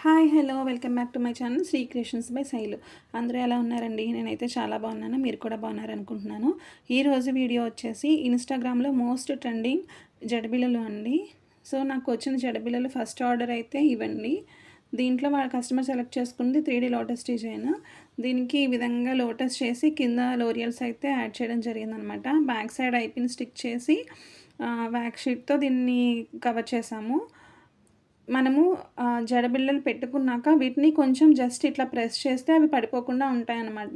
Hi hello welcome back to my channel Sri creations by Shailu. అందరూ ఎలా ఉన్నారండి? నేనైతే చాలా బాగున్నాను, మీరు కూడా బాగున్నారనుకుంటున్నాను. ఈరోజు వీడియో వచ్చేసి ఇన్స్టాగ్రామ్లో మోస్ట్ ట్రెండింగ్ జడబిళ్ళలు అండి. సో నాకు వచ్చిన జడబిళ్ళలు ఫస్ట్ ఆర్డర్ అయితే ఇవ్వండి. దీంట్లో వాళ్ళ కస్టమర్ సెలెక్ట్ చేసుకుంది 3D లోటస్ డిజైన్. దీనికి ఈ విధంగా లోటస్ చేసి కింద లోరియల్స్ అయితే యాడ్ చేయడం జరిగిందనమాట. బ్యాక్ సైడ్ ఐపిన్ స్టిక్ చేసి వ్యాక్ షీట్తో దీన్ని కవర్ చేసాము. మనము జడబిళ్ళలు పెట్టుకున్నాక వీటిని కొంచెం జస్ట్ ఇట్లా ప్రెస్ చేస్తే అవి పడిపోకుండా ఉంటాయన్నమాట.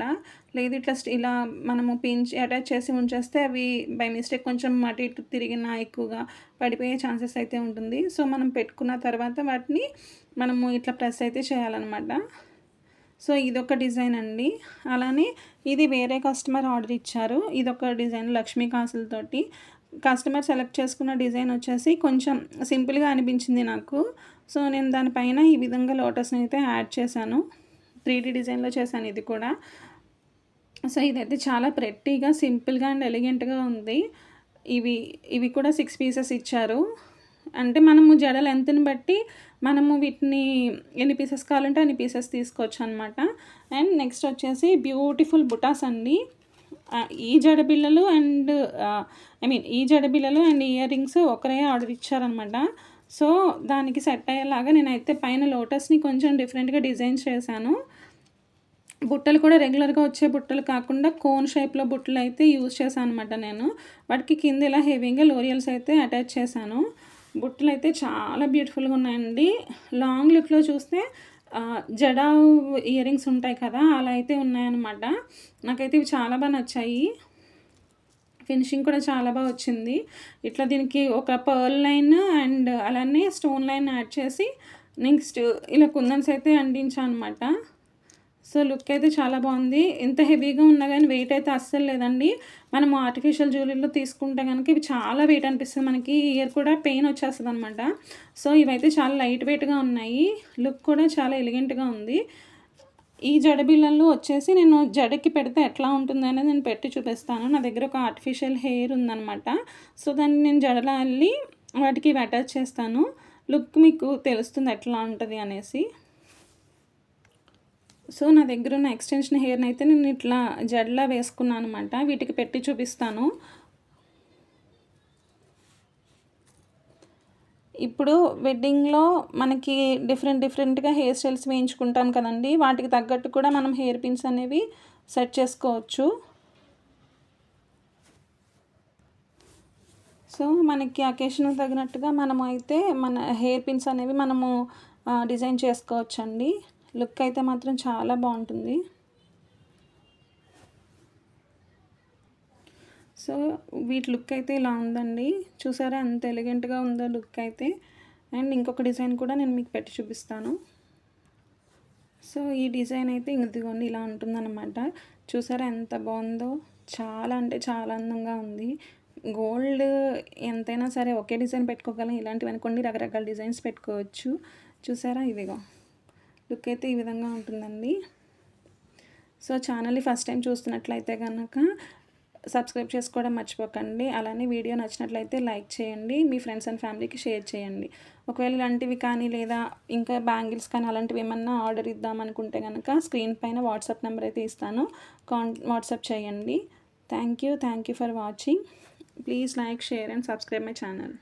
లేదు ఇట్లా ఇలా మనము పించి అటాచ్ చేసి ఉంచేస్తే అవి బై మిస్టేక్ కొంచెం అటు ఇటు తిరిగినా ఎక్కువగా పడిపోయే ఛాన్సెస్ అయితే ఉంటుంది. సో మనం పెట్టుకున్న తర్వాత వాటిని మనము ఇట్లా ప్రెస్ అయితే చేయాలన్నమాట. సో ఇదొక డిజైన్ అండి. అలానే ఇది వేరే కస్టమర్ ఆర్డర్ ఇచ్చారు. ఇదొక డిజైన్ లక్ష్మీ కాసులతోటి. కస్టమర్ సెలెక్ట్ చేసుకున్న డిజైన్ వచ్చేసి కొంచెం సింపుల్గా అనిపించింది నాకు. సో నేను దానిపైన ఈ విధంగా లోటస్ని అయితే యాడ్ చేశాను. 3D డిజైన్లో చేశాను ఇది కూడా. సో ఇదైతే చాలా ప్రెట్టీగా సింపుల్గా అండ్ ఎలిగెంట్గా ఉంది. ఇవి కూడా 6 పీసెస్ ఇచ్చారు. అంటే మనము జడ లెంత్ని బట్టి మనము వీటిని ఎన్ని పీసెస్ కావాలంటే అన్ని పీసెస్ తీసుకోవచ్చు అనమాట. అండ్ నెక్స్ట్ వచ్చేసి బ్యూటిఫుల్ బుటాస్ అండి. ఈ జడబిళ్ళలు అండ్ ఈ జడబిళ్ళలు అండ్ ఇయర్ రింగ్స్ ఒకరే ఆర్డర్ ఇచ్చారనమాట. సో దానికి సెట్ అయ్యేలాగా నేనైతే పైన లోటస్ని కొంచెం డిఫరెంట్గా డిజైన్ చేశాను. బుట్టలు కూడా రెగ్యులర్గా వచ్చే బుట్టలు కాకుండా కోన్ షేప్లో బుట్టలు అయితే యూజ్ చేశాను అనమాట నేను. వాటికి కింద ఇలా హెవీగా లోరియల్స్ అయితే అటాచ్ చేశాను. బుట్టలు అయితే చాలా బ్యూటిఫుల్గా ఉన్నాయండి. లాంగ్ లుక్లో చూస్తే జడ ఇయర్ రింగ్స్ ఉంటాయి కదా, అలా అయితే ఉన్నాయన్నమాట. నాకైతే ఇవి చాలా బాగా నచ్చాయి. ఫినిషింగ్ కూడా చాలా బాగా వచ్చింది. ఇట్లా దీనికి ఒక పర్ల్ లైన్ అండ్ అలానే స్టోన్ లైన్ యాడ్ చేసి నెక్స్ట్ ఇలా కుందన్స్ అయితే అంటించాను అనమాట. సో లుక్ అయితే చాలా బాగుంది. ఎంత హెవీగా ఉన్నా కానీ వెయిట్ అయితే అస్సలు లేదండి. మనము ఆర్టిఫిషియల్ జ్యువెలరీలో తీసుకుంటే కనుక ఇవి చాలా వెయిట్ అనిపిస్తుంది, మనకి ఇయర్ కూడా పెయిన్ వచ్చేస్తుంది అనమాట. సో ఇవైతే చాలా లైట్ వెయిట్గా ఉన్నాయి. లుక్ కూడా చాలా ఎలిగెంట్గా ఉంది. ఈ జడబిళ్ళలు వచ్చేసి నేను జడకి పెడితే ఎట్లా ఉంటుంది అనేది నేను పెట్టి చూపిస్తాను. నా దగ్గర ఒక ఆర్టిఫిషియల్ హెయిర్ ఉందనమాట. సో దాన్ని నేను జడలో అల్లి వాటికి ఇవి అటాచ్ చేస్తాను. లుక్ మీకు తెలుస్తుంది ఎట్లా ఉంటుంది అనేసి. సో నా దగ్గర ఉన్న ఎక్స్టెన్షన్ హెయిర్ని అయితే నేను ఇట్లా జడలా వేసుకున్నాను అనమాట. వీటికి పెట్టి చూపిస్తాను. ఇప్పుడు వెడ్డింగ్లో మనకి డిఫరెంట్గా హెయిర్ స్టైల్స్ వేయించుకుంటాం కదండి, వాటికి తగ్గట్టు కూడా మనం హెయిర్ పిన్స్ అనేవి సెట్ చేసుకోవచ్చు. సో మనకి అకేషన్ తగినట్టుగా మనము అయితే మన హెయిర్ పిన్స్ అనేవి మనము డిజైన్ చేసుకోవచ్చండి. లుక్ అయితే మాత్రం చాలా బాగుంటుంది. సో వీటి లుక్ అయితే ఇలా ఉందండి. చూసారా ఎంత ఎలిగెంట్గా ఉందో లుక్ అయితే. అండ్ ఇంకొక డిజైన్ కూడా నేను మీకు పెట్టి చూపిస్తాను. సో ఈ డిజైన్ అయితే ఇదిగోండి ఇలా ఉంటుందన్నమాట. చూసారా ఎంత బాగుందో, చాలా అంటే చాలా అందంగా ఉంది. గోల్డ్ ఎంతైనా సరే ఒకే డిజైన్ పెట్టుకోగలం, ఇలాంటివి అనుకోండి రకరకాల డిజైన్స్ పెట్టుకోవచ్చు. చూసారా ఇదిగో లుక్ అయితే ఈ విధంగా ఉంటుందండి. సో ఛానల్ని ఫస్ట్ టైం చూస్తున్నట్లయితే కనుక సబ్స్క్రైబ్ చేసుకోవడం మర్చిపోకండి. అలానే వీడియో నచ్చినట్లయితే లైక్ చేయండి, మీ ఫ్రెండ్స్ అండ్ ఫ్యామిలీకి షేర్ చేయండి. ఒకవేళ ఇలాంటివి కానీ లేదా ఇంకా బ్యాంగిల్స్ కానీ అలాంటివి ఏమన్నా ఆర్డర్ ఇద్దామనుకుంటే కనుక స్క్రీన్ పైన వాట్సాప్ నెంబర్ అయితే ఇస్తాను, వాట్సాప్ చేయండి. Thank you for watching. Please like, share and subscribe my channel.